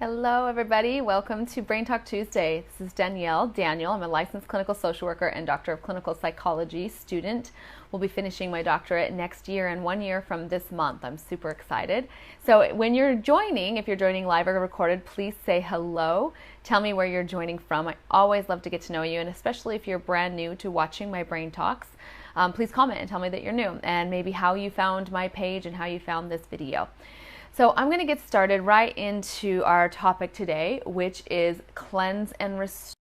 Hello, everybody. Welcome to Brain Talk Tuesday. This is Danielle. I'm a licensed clinical social worker and doctor of clinical psychology student. We'll be finishing my doctorate next year and 1 year from this month. I'm super excited. So when you're joining, if you're joining live or recorded, please say hello. Tell me where you're joining from. I always love to get to know you, and especially if you're brand new to watching my Brain Talks, please comment and tell me that you're new and maybe how you found my page and how you found this video. So I'm going to get started right into our topic today, which is cleanse and restore.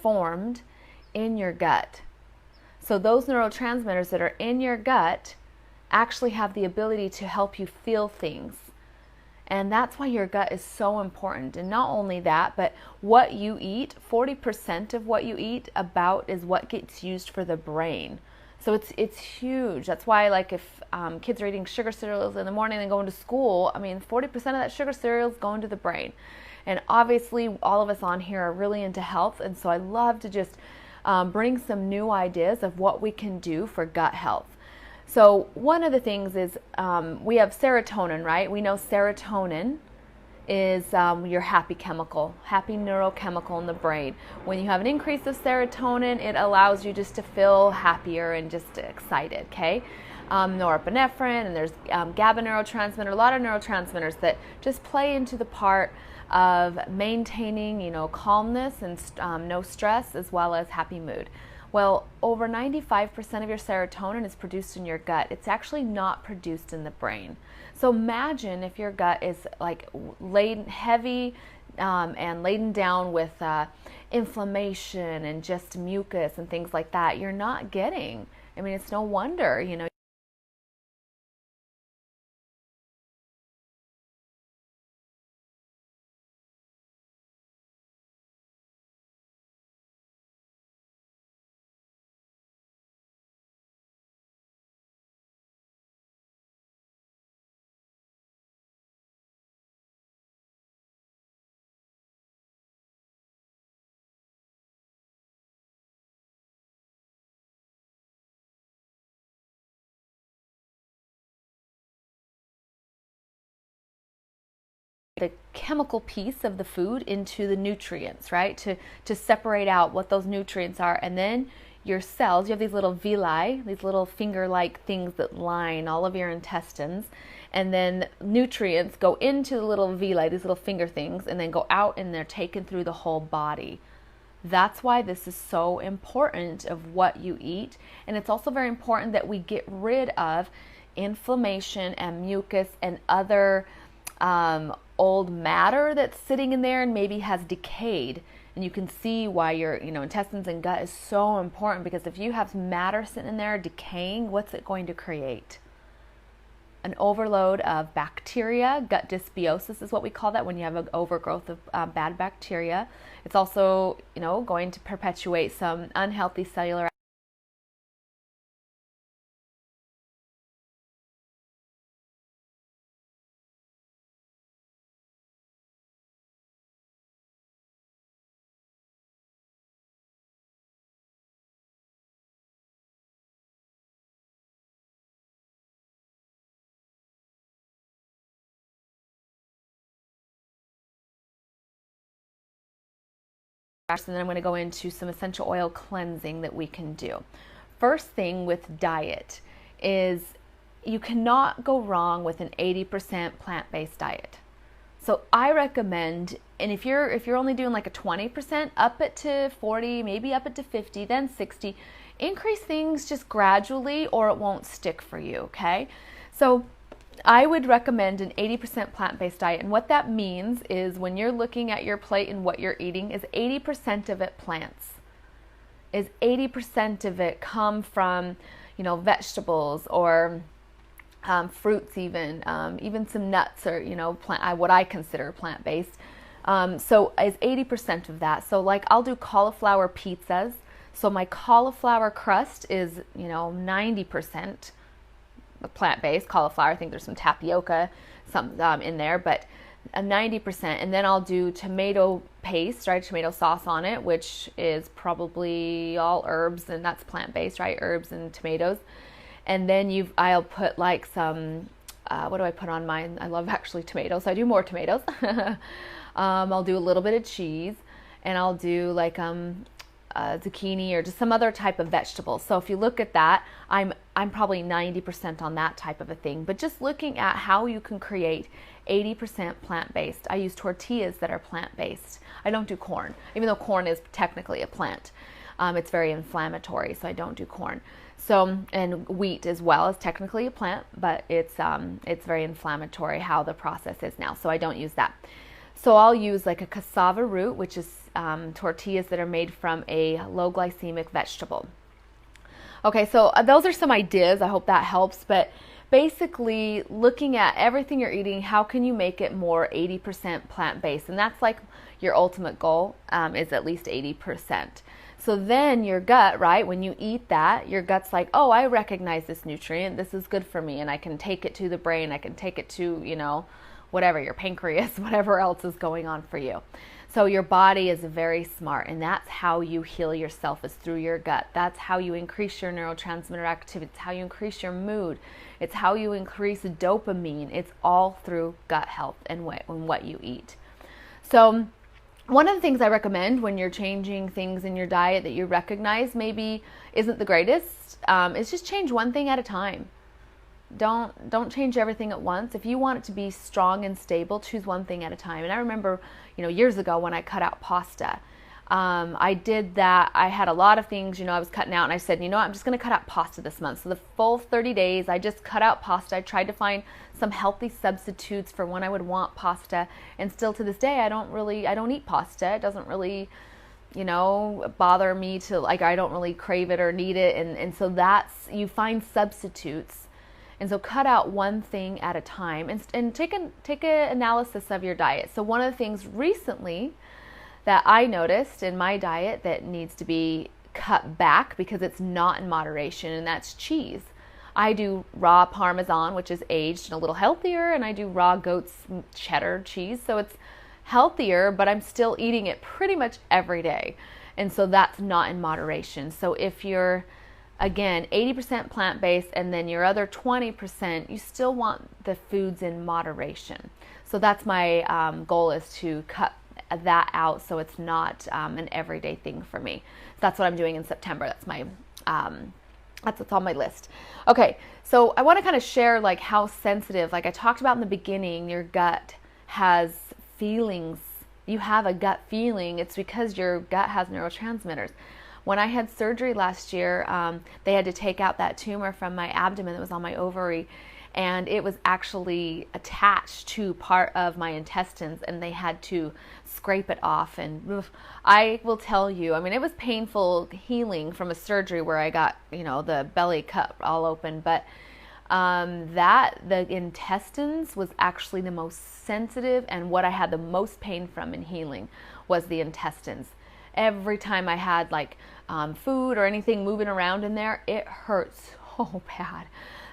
Formed in your gut. So those neurotransmitters that are in your gut actually have the ability to help you feel things. And that's why your gut is so important. And not only that, but what you eat, 40% of what you eat about is what gets used for the brain. So it's huge. That's why, like, if kids are eating sugar cereals in the morning and going to school, 40% of that sugar cereal is going to the brain. And obviously, all of us on here are really into health, and so I love to just bring some new ideas of what we can do for gut health. So one of the things is we have serotonin, right? We know serotonin is your happy chemical, happy neurochemical in the brain. When you have an increase of serotonin, it allows you just to feel happier and just excited, okay? Norepinephrine, and there's GABA neurotransmitter, a lot of neurotransmitters that just play into the part of maintaining, calmness and no stress, as well as happy mood. Well, over 95% of your serotonin is produced in your gut. It's actually not produced in the brain. So imagine if your gut is like laden heavy and laden down with inflammation and just mucus and things like that. You're not getting. It's no wonder, the chemical piece of the food into the nutrients, right? To separate out what those nutrients are. And then your cells, you have these little villi, these little finger-like things that line all of your intestines. And then nutrients go into the little villi, these little finger things, and then go out and they're taken through the whole body. That's why this is so important of what you eat. And it's also very important that we get rid of inflammation and mucus and other old matter that's sitting in there and maybe has decayed. And you can see why your intestines and gut is so important, because if you have matter sitting in there decaying, what's it going to create? An overload of bacteria. Gut dysbiosis is what we call that, when you have an overgrowth of bad bacteria. It's also going to perpetuate some unhealthy cellular and then I'm going to go into some essential oil cleansing that we can do. First thing with diet is you cannot go wrong with an 80% plant-based diet. So I recommend, and if you're only doing like a 20%, up it to 40, maybe up it to 50, then 60. Increase things just gradually or it won't stick for you, okay? So I would recommend an 80% plant-based diet. And what that means is, when you're looking at your plate and what you're eating, is 80% of it plants. Is 80% of it come from, vegetables or fruits, even some nuts, or what I consider plant-based. So is 80% of that. So like I'll do cauliflower pizzas. So my cauliflower crust is, 90% plant-based cauliflower. I think there's some tapioca, in there, but 90%. And then I'll do tomato paste, right? Tomato sauce on it, which is probably all herbs, and that's plant-based, right? Herbs and tomatoes. And then I'll put like some, what do I put on mine? I love actually tomatoes, so I do more tomatoes. I'll do a little bit of cheese, and I'll do like zucchini or just some other type of vegetable. So if you look at that, I'm probably 90% on that type of a thing. But just looking at how you can create 80% plant-based. I use tortillas that are plant-based. I don't do corn, even though corn is technically a plant. It's very inflammatory, so I don't do corn. So, and wheat as well is technically a plant, but it's very inflammatory how the process is now. So I don't use that. So I'll use like a cassava root, which is tortillas that are made from a low glycemic vegetable. Okay, so those are some ideas. I hope that helps. But basically, looking at everything you're eating, how can you make it more 80% plant-based? And that's like your ultimate goal, is at least 80%. So then your gut, right, when you eat that, your gut's like, oh, I recognize this nutrient. This is good for me, and I can take it to the brain. I can take it to, whatever, your pancreas, whatever else is going on for you. So your body is very smart, and that's how you heal yourself, is through your gut. That's how you increase your neurotransmitter activity. It's how you increase your mood. It's how you increase dopamine. It's all through gut health and what you eat. So one of the things I recommend when you're changing things in your diet that you recognize maybe isn't the greatest, is just change one thing at a time. Don't change everything at once. If you want it to be strong and stable, choose one thing at a time. And I remember, years ago when I cut out pasta, I did that. I had a lot of things, I was cutting out, and I said, I'm just going to cut out pasta this month. So the full 30 days, I just cut out pasta. I tried to find some healthy substitutes for when I would want pasta. And still to this day, I don't eat pasta. It doesn't really, bother me to, I don't really crave it or need it. And so you find substitutes. And so cut out one thing at a time, and take an analysis of your diet. So one of the things recently that I noticed in my diet that needs to be cut back because it's not in moderation, and that's cheese. I do raw Parmesan, which is aged and a little healthier, and I do raw goat's cheddar cheese. So it's healthier, but I'm still eating it pretty much every day. And so that's not in moderation. So if you're, again, 80% plant-based, and then your other 20%, you still want the foods in moderation. So that's my goal, is to cut that out so it's not an everyday thing for me. So that's what I'm doing in September. That's my that's what's on my list. Okay, so I want to kind of share like how sensitive, like I talked about in the beginning, your gut has feelings. You have a gut feeling. It's because your gut has neurotransmitters. When I had surgery last year, they had to take out that tumor from my abdomen that was on my ovary, and it was actually attached to part of my intestines, and they had to scrape it off. And I will tell you, it was painful healing from a surgery where I got, the belly cut all open, but the intestines was actually the most sensitive, and what I had the most pain from in healing was the intestines. Every time I had food or anything moving around in there, it hurts so bad.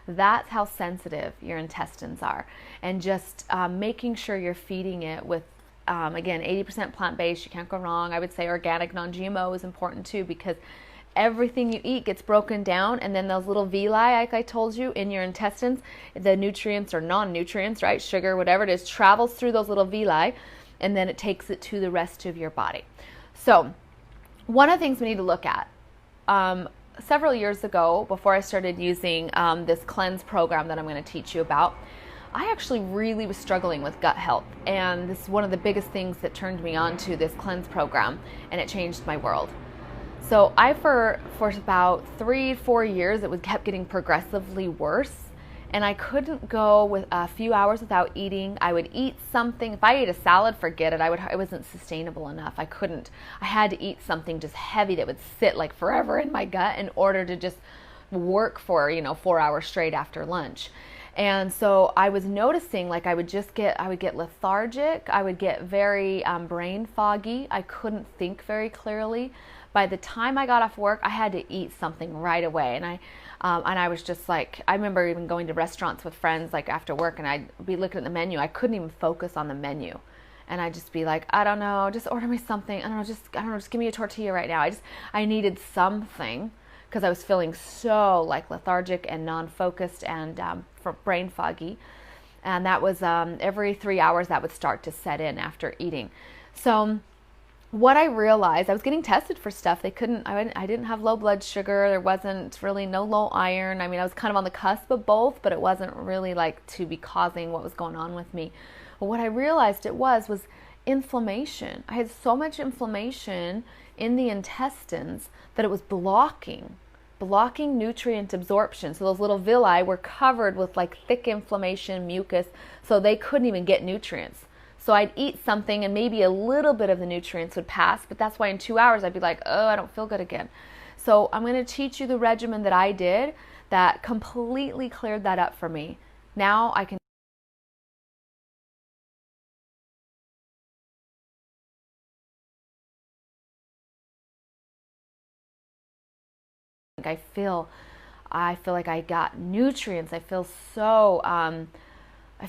That's how sensitive your intestines are. And just making sure you're feeding it with, again, 80% plant-based. You can't go wrong. I would say organic, non-GMO is important too, because everything you eat gets broken down, and then those little villi, like I told you, in your intestines, the nutrients or non-nutrients, right, sugar, whatever it is, travels through those little villi, and then it takes it to the rest of your body. So one of the things we need to look at, several years ago, before I started using this cleanse program that I'm going to teach you about, I actually really was struggling with gut health. And this is one of the biggest things that turned me on to this cleanse program, and it changed my world. So for about 3-4 years, it kept getting progressively worse. And I couldn't go with a few hours without eating. I would eat something. If I ate a salad, forget it. It wasn't sustainable enough. I couldn't. I had to eat something just heavy that would sit forever in my gut in order to just work for 4 hours straight after lunch. And so I was noticing, like, I would get lethargic. I would get very brain foggy. I couldn't think very clearly. By the time I got off work, I had to eat something right away. And I was just like, I remember even going to restaurants with friends, like after work, and I'd be looking at the menu. I couldn't even focus on the menu. And I'd just be like, I don't know, just order me something. I don't know, just give me a tortilla right now. I needed something, because I was feeling so like lethargic and non-focused and brain foggy. And that was every 3 hours that would start to set in after eating. So what I realized, I was getting tested for stuff. I didn't have low blood sugar. There wasn't really no low iron. I mean, I was kind of on the cusp of both, but it wasn't really like to be causing what was going on with me. But what I realized it was inflammation. I had so much inflammation in the intestines that it was blocking nutrient absorption. So those little villi were covered with like thick inflammation, mucus, so they couldn't even get nutrients. So I'd eat something and maybe a little bit of the nutrients would pass, but that's why in 2 hours I'd be like, oh, I don't feel good again. So I'm going to teach you the regimen that I did that completely cleared that up for me. Now I feel like I got nutrients. I feel so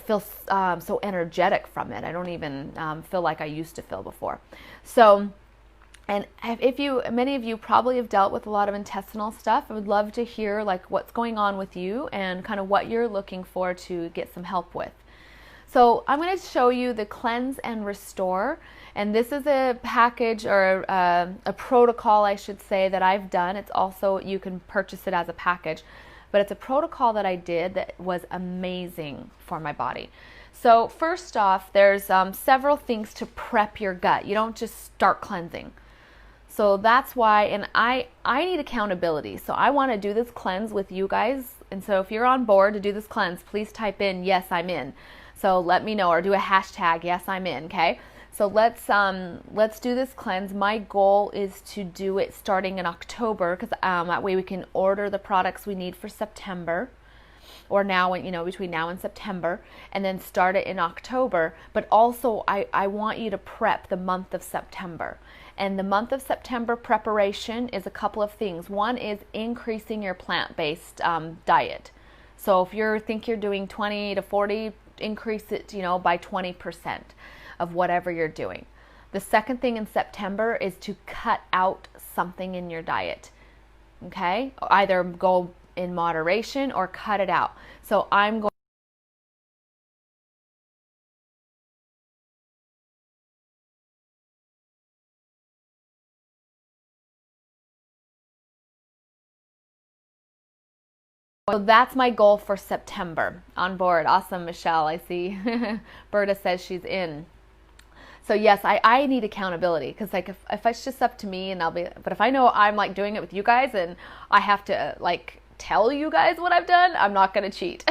so energetic from it. I don't even feel like I used to feel before. So, and many of you probably have dealt with a lot of intestinal stuff. I would love to hear like what's going on with you and kind of what you're looking for to get some help with. So I'm going to show you the Cleanse and Restore. And this is a package, or a protocol, I should say, that I've done. It's also, you can purchase it as a package. But it's a protocol that I did that was amazing for my body. So first off, there's several things to prep your gut. You don't just start cleansing. So that's why, and I need accountability. So I want to do this cleanse with you guys. And so if you're on board to do this cleanse, please type in, yes, I'm in. So let me know, or do a hashtag, yes, I'm in, okay? So let's do this cleanse. My goal is to do it starting in October, because that way we can order the products we need for September, or now, between now and September, and then start it in October. But also I want you to prep the month of September. And the month of September preparation is a couple of things. One is increasing your plant-based diet. So if you think you're doing 20 to 40, increase it, by 20%. Of whatever you're doing. The second thing in September is to cut out something in your diet. Okay? Either go in moderation or cut it out. So I'm going So that's my goal for September. On board. Awesome, Michelle. I see Berta says she's in. So yes, I need accountability, because like if it's just up to me, and but if I know I'm like doing it with you guys and I have to like tell you guys what I've done, I'm not going to cheat.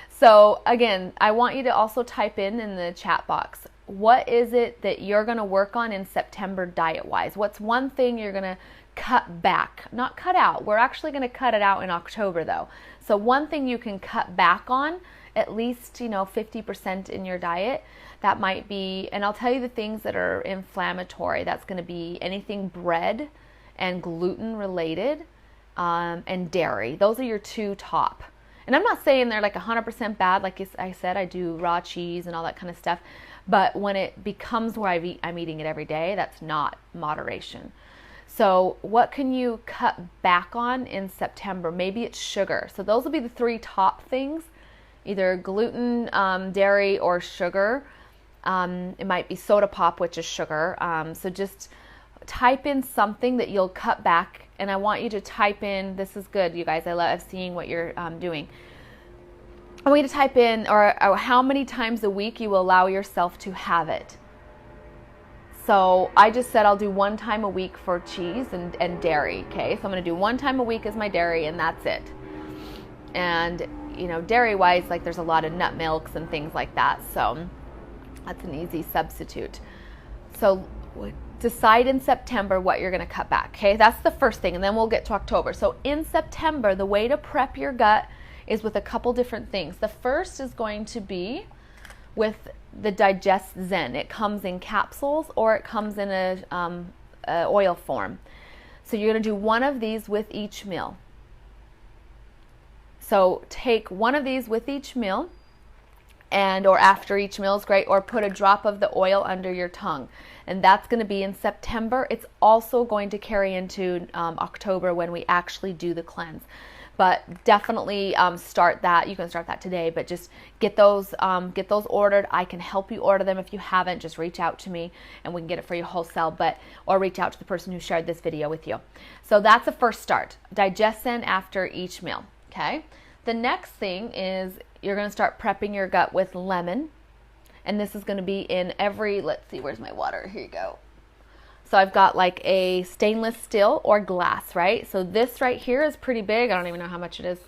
So again, I want you to also type in the chat box, what is it that you're going to work on in September diet-wise? What's one thing you're going to cut back? Not cut out. We're actually going to cut it out in October though. So one thing you can cut back on, at least 50% in your diet. That might be, and I'll tell you the things that are inflammatory. That's going to be anything bread and gluten related, and dairy. Those are your two top. And I'm not saying they're like 100% bad. Like I said, I do raw cheese and all that kind of stuff. But when it becomes where I'm eating it every day, that's not moderation. So what can you cut back on in September? Maybe it's sugar. So those will be the three top things, either gluten, dairy, or sugar. It might be soda pop, which is sugar. So just type in something that you'll cut back. And I want you to type in, this is good, you guys. I love seeing what you're doing. I want you to type in, or how many times a week you will allow yourself to have it. So I just said I'll do 1 time a week for cheese and dairy, okay? So I'm going to do 1 time a week as my dairy, and that's it. And, dairy-wise, like there's a lot of nut milks and things like that, so that's an easy substitute. So decide in September what you're going to cut back, okay? That's the first thing, and then we'll get to October. So in September, the way to prep your gut is with a couple different things. The first is going to be with the Digest Zen. It comes in capsules or it comes in a oil form. So you're going to do one of these with each meal. So take one of these with each meal, and or after each meal is great, or put a drop of the oil under your tongue. And that's going to be in September. It's also going to carry into October when we actually do the cleanse. But definitely start that. You can start that today, but just get those ordered. I can help you order them. If you haven't, just reach out to me and we can get it for you wholesale, or reach out to the person who shared this video with you. So that's the first start. Digest Zen after each meal, okay? The next thing is you're going to start prepping your gut with lemon. And this is going to be in every, let's see, where's my water? Here you go. So I've got like a stainless steel or glass, right? So this right here is pretty big. I don't even know how much it is.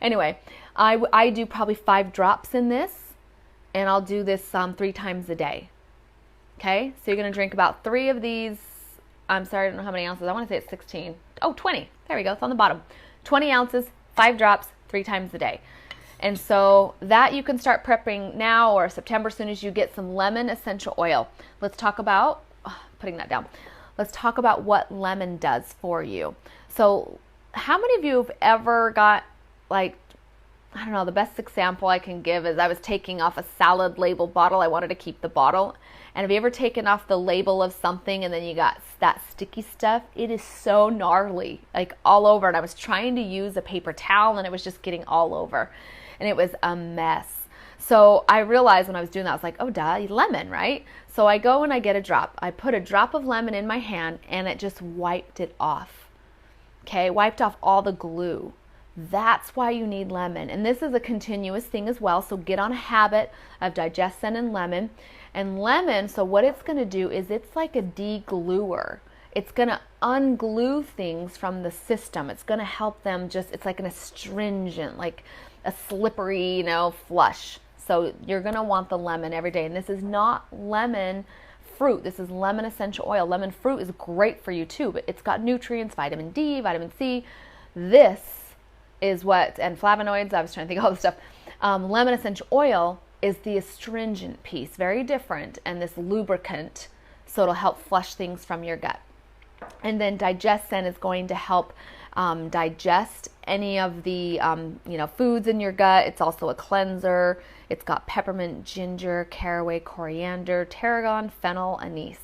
Anyway, I do probably 5 drops in this, and I'll do this 3 times a day. Okay, so you're going to drink about 3 of these. I'm sorry, I don't know how many ounces. I want to say it's 16. Oh, 20. There we go. It's on the bottom. 20 ounces, 5 drops, 3 times a day. And so that you can start prepping now or September as soon as you get some lemon essential oil. Let's talk about, putting that down, let's talk about what lemon does for you. So how many of you have ever got, like, I don't know, the best example I can give is I was taking off a salad label bottle. I wanted to keep the bottle. And have you ever taken off the label of something and then you got that sticky stuff? It is so gnarly, like all over. And I was trying to use a paper towel and it was just getting all over. And it was a mess. So I realized when I was doing that, I was like, oh, duh, lemon, right? So I go and I get a drop. I put a drop of lemon in my hand and it just wiped it off. Okay, wiped off all the glue. That's why you need lemon. And this is a continuous thing as well. So get on a habit of Digest Zen and lemon. And lemon, so what it's going to do is it's like a degluer. It's going to unglue things from the system. It's going to help them just, it's like an astringent, like a slippery, flush. So you're going to want the lemon every day. And this is not lemon fruit. This is lemon essential oil. Lemon fruit is great for you too, but it's got nutrients, vitamin D, vitamin C. This is what, and flavonoids, I was trying to think of all this stuff. Lemon essential oil is the astringent piece, very different, and this lubricant, so it'll help flush things from your gut. And then Digest Zen is going to help digest any of the foods in your gut. It's also a cleanser. It's got peppermint, ginger, caraway, coriander, tarragon, fennel, anise.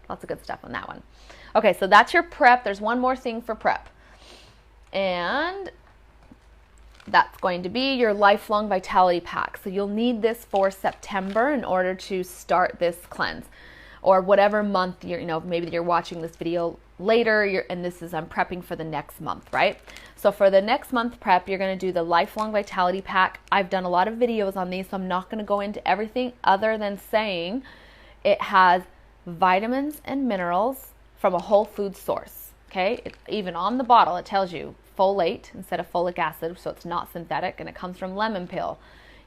Lots of good stuff on that one. Okay, so that's your prep. There's one more thing for prep. And that's going to be your lifelong vitality pack. So you'll need this for September in order to start this cleanse, or whatever month maybe you're watching this video later, and this is I'm prepping for the next month, right? So for the next month prep, you're going to do the lifelong vitality pack. I've done a lot of videos on these, so I'm not going to go into everything other than saying it has vitamins and minerals from a whole food source. Okay, even on the bottle it tells you folate instead of folic acid, so it's not synthetic, and it comes from lemon peel.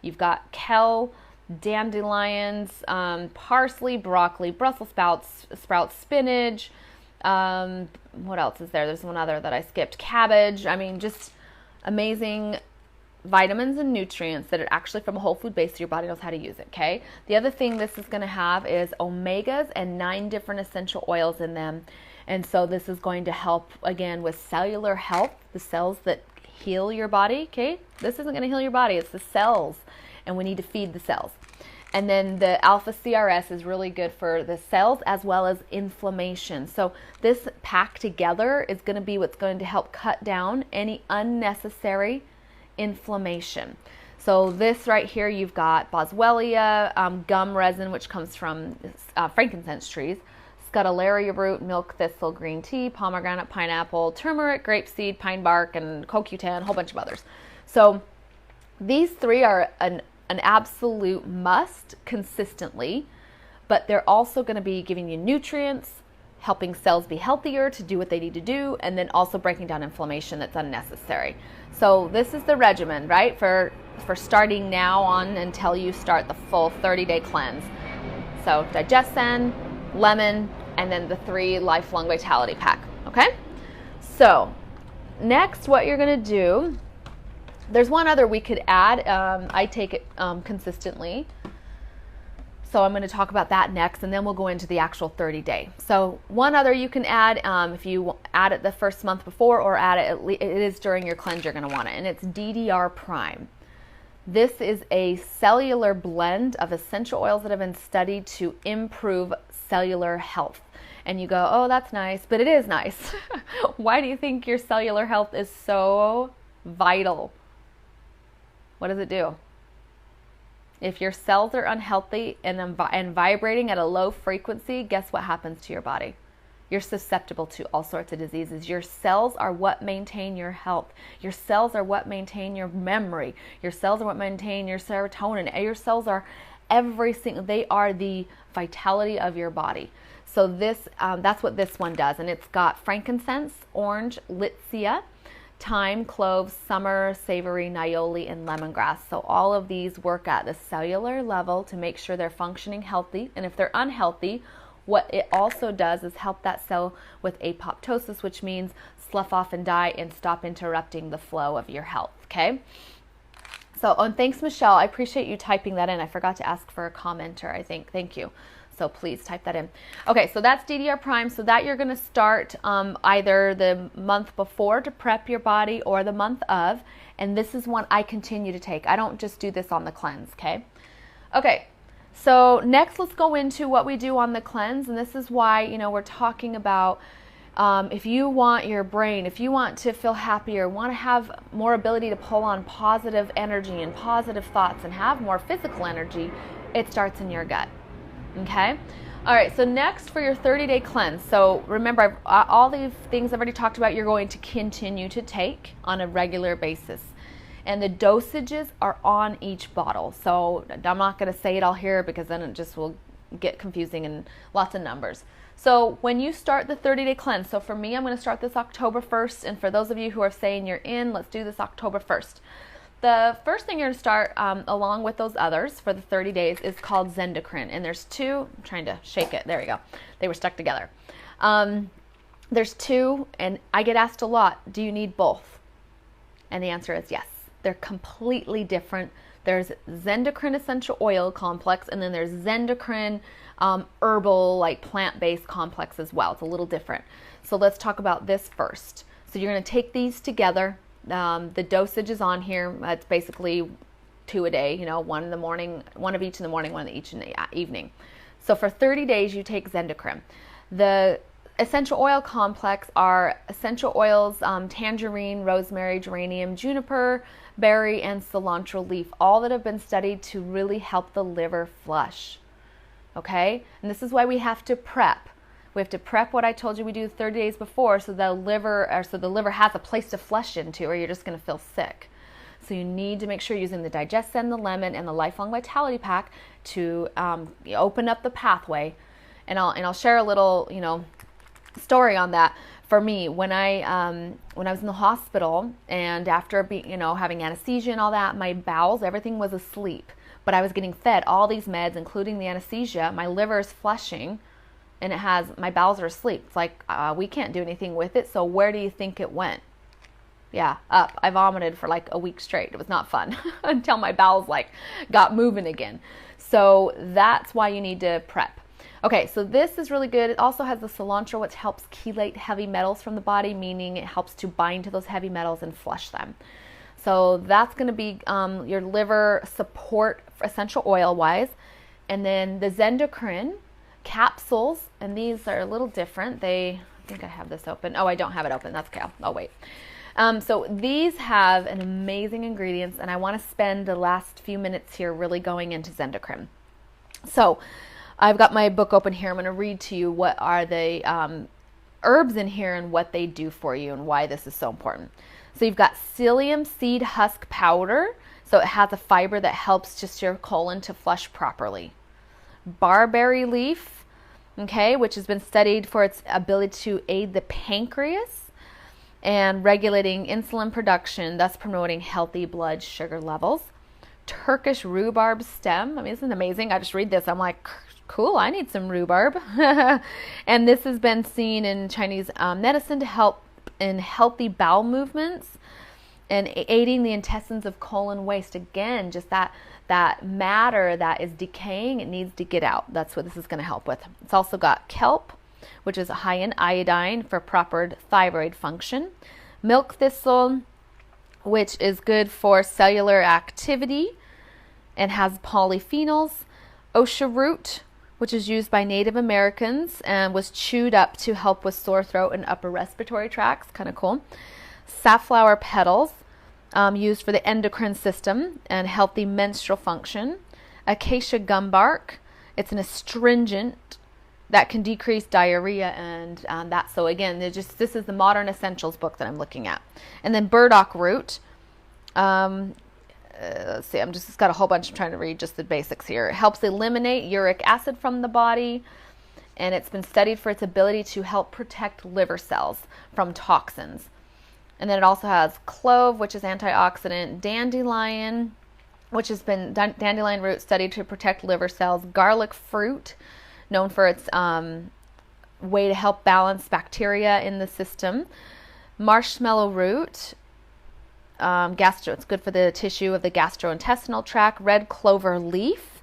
You've got kale, dandelions, parsley, broccoli, Brussels sprouts, spinach. What else is there? There's one other that I skipped. Cabbage. I mean, just amazing vitamins and nutrients that are actually from a whole food base, so your body knows how to use it, okay? The other thing this is going to have is omegas and 9 different essential oils in them. And so this is going to help, again, with cellular health, the cells that heal your body, okay? This isn't going to heal your body. It's the cells, and we need to feed the cells. And then the alpha CRS is really good for the cells as well as inflammation. So this pack together is going to be what's going to help cut down any unnecessary inflammation. So this right here, you've got boswellia, gum resin, which comes from frankincense trees, scutellaria root, milk thistle, green tea, pomegranate, pineapple, turmeric, grapeseed, pine bark, and CoQ10, a whole bunch of others. So these 3 are an absolute must consistently, but they're also going to be giving you nutrients, helping cells be healthier to do what they need to do, and then also breaking down inflammation that's unnecessary. So this is the regimen, right, for starting now on until you start the full 30-day cleanse. So Digest Zen, lemon, and then the 3 lifelong vitality pack. Okay, so next what you're going to do There's one other we could add. I take it consistently. So I'm going to talk about that next, and then we'll go into the actual 30-day. So one other you can add, if you add it the first month before or add it, it is during your cleanse, you're going to want it, and it's DDR Prime. This is a cellular blend of essential oils that have been studied to improve cellular health. And you go, oh, that's nice, but it is nice. Why do you think your cellular health is so vital? What does it do? If your cells are unhealthy and vibrating at a low frequency, guess what happens to your body? You're susceptible to all sorts of diseases. Your cells are what maintain your health. Your cells are what maintain your memory. Your cells are what maintain your serotonin. Your cells are they are the vitality of your body. So that's what this one does. And it's got frankincense, orange, litsea, thyme, cloves, summer, savory, nioli, and lemongrass. So all of these work at the cellular level to make sure they're functioning healthy. And if they're unhealthy, what it also does is help that cell with apoptosis, which means slough off and die and stop interrupting the flow of your health, okay? So, and thanks, Michelle. I appreciate you typing that in. I forgot to ask for a commenter, I think. Thank you. So please type that in. Okay, so that's DDR Prime. So that you're going to start either the month before to prep your body or the month of. And this is one I continue to take. I don't just do this on the cleanse, okay? Okay, so next let's go into what we do on the cleanse. And this is why, we're talking about if you want your brain, if you want to feel happier, want to have more ability to pull on positive energy and positive thoughts and have more physical energy, it starts in your gut. Okay. All right. So next for your 30-day cleanse. So remember, all these things I've already talked about, you're going to continue to take on a regular basis. And the dosages are on each bottle. So I'm not going to say it all here because then it just will get confusing and lots of numbers. So when you start the 30-day cleanse, so for me, I'm going to start this October 1st. And for those of you who are saying you're in, let's do this October 1st. The first thing you're going to start, along with those others for the 30 days, is called Zenda Crenn. And there's two, I'm trying to shake it. There we go. They were stuck together. There's two, and I get asked a lot, do you need both? And the answer is yes. They're completely different. There's Zenda Crenn Essential Oil Complex, and then there's Zenda Crenn Herbal, like plant-based complex as well. It's a little different. So let's talk about this first. So you're going to take these together. The dosage is on here. It's basically 2 a day, one in the morning, one of each in the morning, one of each in the evening. So for 30 days, you take Zenda Crenn. The essential oil complex are essential oils, tangerine, rosemary, geranium, juniper, berry, and cilantro leaf, all that have been studied to really help the liver flush. Okay? And this is why we have to prep. We have to prep what I told you we do 30 days before so the liver has a place to flush into, or you're just going to feel sick. So you need to make sure you're using the Digest-Zend, the lemon, and the Lifelong Vitality Pack to open up the pathway. And I'll share a little, story on that. For me, when I was in the hospital and after having anesthesia and all that, my bowels, everything was asleep. But I was getting fed all these meds, including the anesthesia. My liver is flushing. And my bowels are asleep. It's like, we can't do anything with it. So where do you think it went? Yeah, up. I vomited for like a week straight. It was not fun until my bowels got moving again. So that's why you need to prep. Okay, so this is really good. It also has the cilantro, which helps chelate heavy metals from the body, meaning it helps to bind to those heavy metals and flush them. So that's going to be your liver support essential oil wise. And then the Zenda Crenn capsules, and these are a little different. I think I have this open. Oh, I don't have it open. That's okay. I'll wait. So these have an amazing ingredients, and I want to spend the last few minutes here really going into Zenda Crenn. So I've got my book open here. I'm going to read to you what are the herbs in here and what they do for you and why this is so important. So you've got psyllium seed husk powder. So it has a fiber that helps just your colon to flush properly. Barberry leaf, okay, which has been studied for its ability to aid the pancreas and regulating insulin production, thus promoting healthy blood sugar levels. Turkish rhubarb stem. I mean, isn't it amazing? I just read this. I'm like, cool, I need some rhubarb. And this has been seen in Chinese medicine to help in healthy bowel movements. and aiding the intestines of colon waste. Again, just that matter that is decaying, it needs to get out. That's what this is going to help with. It's also got kelp, which is high in iodine for proper thyroid function. Milk thistle, which is good for cellular activity and has polyphenols. Osha root, which is used by Native Americans and was chewed up to help with sore throat and upper respiratory tracts. Kind of cool. Safflower petals, used for the endocrine system and healthy menstrual function. Acacia gum bark, it's an astringent that can decrease diarrhea and that. So again, this is the Modern Essentials book that I'm looking at. And then burdock root. Let's see, it's got a whole bunch. I'm trying to read just the basics here. It helps eliminate uric acid from the body, and it's been studied for its ability to help protect liver cells from toxins. And then it also has clove, which is antioxidant, dandelion, which has been dandelion root studied to protect liver cells, garlic fruit, known for its way to help balance bacteria in the system, marshmallow root, it's good for the tissue of the gastrointestinal tract, red clover leaf.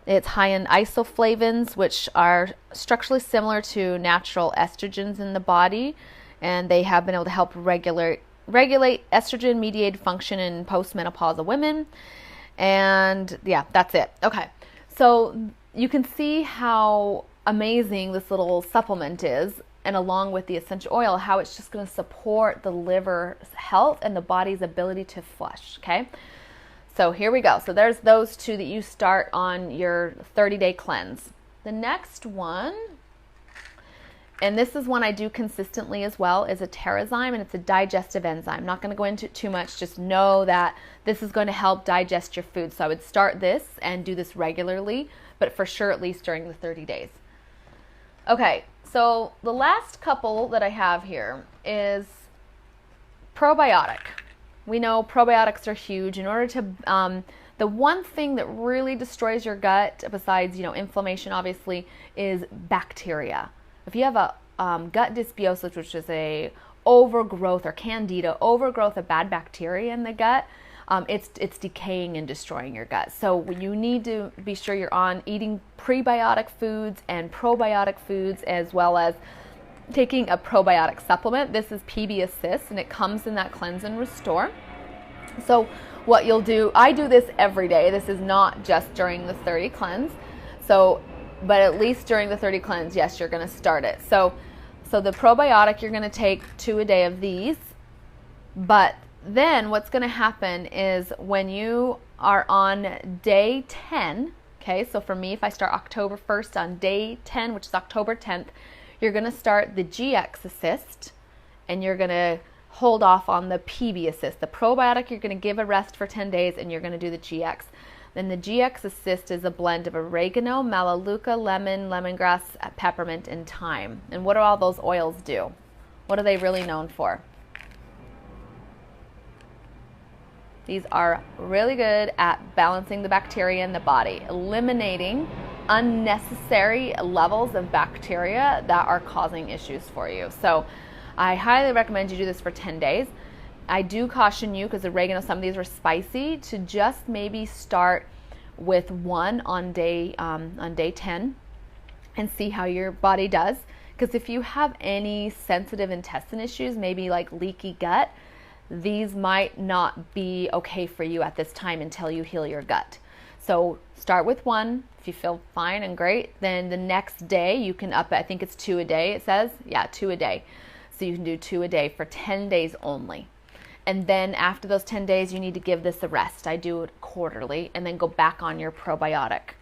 It's high in isoflavones, which are structurally similar to natural estrogens in the body, and they have been able to help regulate estrogen-mediated function in postmenopausal women. And yeah, that's it. Okay, so you can see how amazing this little supplement is, and along with the essential oil, how it's just going to support the liver's health and the body's ability to flush. Okay, so here we go. So there's those two that you start on your 30-day cleanse. The next one, and this is one I do consistently as well, is a Terrazyme, and it's a digestive enzyme. I'm not going to go into it too much. Just know that this is going to help digest your food. So I would start this and do this regularly, but for sure at least during the 30 days. Okay, so the last couple that I have here is probiotic. We know probiotics are huge. In order to, the one thing that really destroys your gut, besides, inflammation obviously, is bacteria. If you have a gut dysbiosis, which is a overgrowth or candida, overgrowth of bad bacteria in the gut, it's decaying and destroying your gut. So you need to be sure you're on eating prebiotic foods and probiotic foods, as well as taking a probiotic supplement. This is PB Assist, and it comes in that Cleanse and Restore. So what you'll do, I do this every day. This is not just during the 30 cleanse. So, but at least during the 30 cleanse, yes, you're going to start it. So the probiotic, you're going to take 2 a day of these. But then what's going to happen is when you are on day 10, okay, so for me, if I start October 1st on day 10, which is October 10th, you're going to start the GX Assist, and you're going to hold off on the PB Assist. The probiotic, you're going to give a rest for 10 days, and you're going to do the GX. Then the GX Assist is a blend of oregano, melaleuca, lemon, lemongrass, peppermint, and thyme. And what do all those oils do? What are they really known for? These are really good at balancing the bacteria in the body, eliminating unnecessary levels of bacteria that are causing issues for you. So I highly recommend you do this for 10 days. I do caution you, because oregano, some of these are spicy, to just maybe start with one on day 10 and see how your body does. Because if you have any sensitive intestine issues, maybe like leaky gut, these might not be okay for you at this time until you heal your gut. So start with one. If you feel fine and great, then the next day you can up it. I think it's 2 a day, it says. Yeah, 2 a day. So you can do 2 a day for 10 days only. And then after those 10 days, you need to give this a rest. I do it quarterly, and then go back on your probiotic.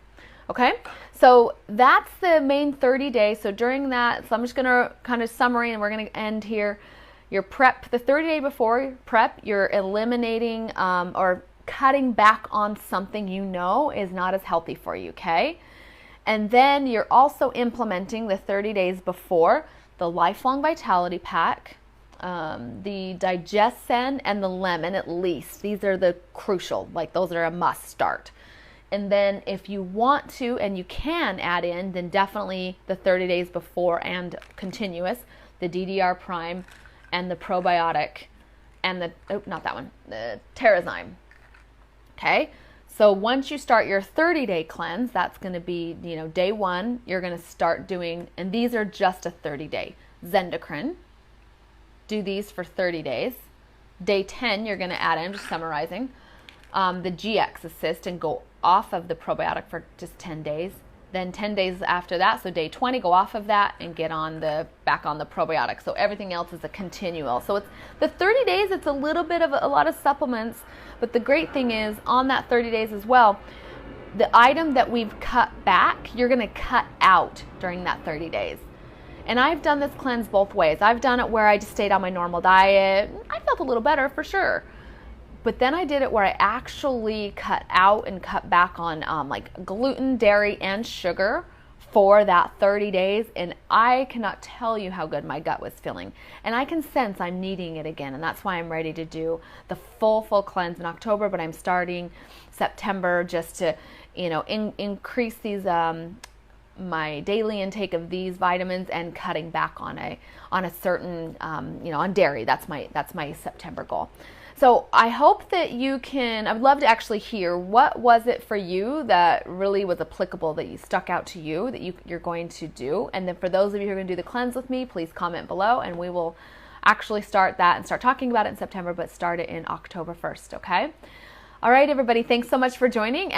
Okay, so that's the main 30 days. So during that, so I'm just going to kind of summary, and we're going to end here. Your prep, the 30 day before prep, you're eliminating or cutting back on something you know is not as healthy for you, okay? And then you're also implementing the 30 days before the Lifelong Vitality Pack, the Digest-Sen, and the lemon at least. These are the crucial, like those are a must start. And then if you want to and you can add in, then definitely the 30 days before and continuous, the DDR Prime and the probiotic and not that one, the Terrazyme. Okay, so once you start your 30-day cleanse, that's going to be, day 1, you're going to start doing, and these are just a 30-day, Zenda Crenn. Do these for 30 days. Day 10, you're going to add in, I'm just summarizing, the GX Assist and go off of the probiotic for just 10 days. Then 10 days after that, so day 20, go off of that and get back on the probiotic. So everything else is a continual. So it's the 30 days, it's a little bit of a lot of supplements, but the great thing is on that 30 days as well, the item that we've cut back, you're going to cut out during that 30 days. And I've done this cleanse both ways. I've done it where I just stayed on my normal diet. I felt a little better for sure. But then I did it where I actually cut out and cut back on like gluten, dairy, and sugar for that 30 days. And I cannot tell you how good my gut was feeling. And I can sense I'm needing it again. And that's why I'm ready to do the full cleanse in October. But I'm starting September just to, increase these my daily intake of these vitamins and cutting back on a certain, on dairy. That's my September goal. So I hope that I'd love to actually hear what was it for you that really was applicable, that you stuck out to you, that you're going to do. And then for those of you who are going to do the cleanse with me, please comment below and we will actually start that and start talking about it in September, but start it in October 1st, okay? All right, everybody, thanks so much for joining.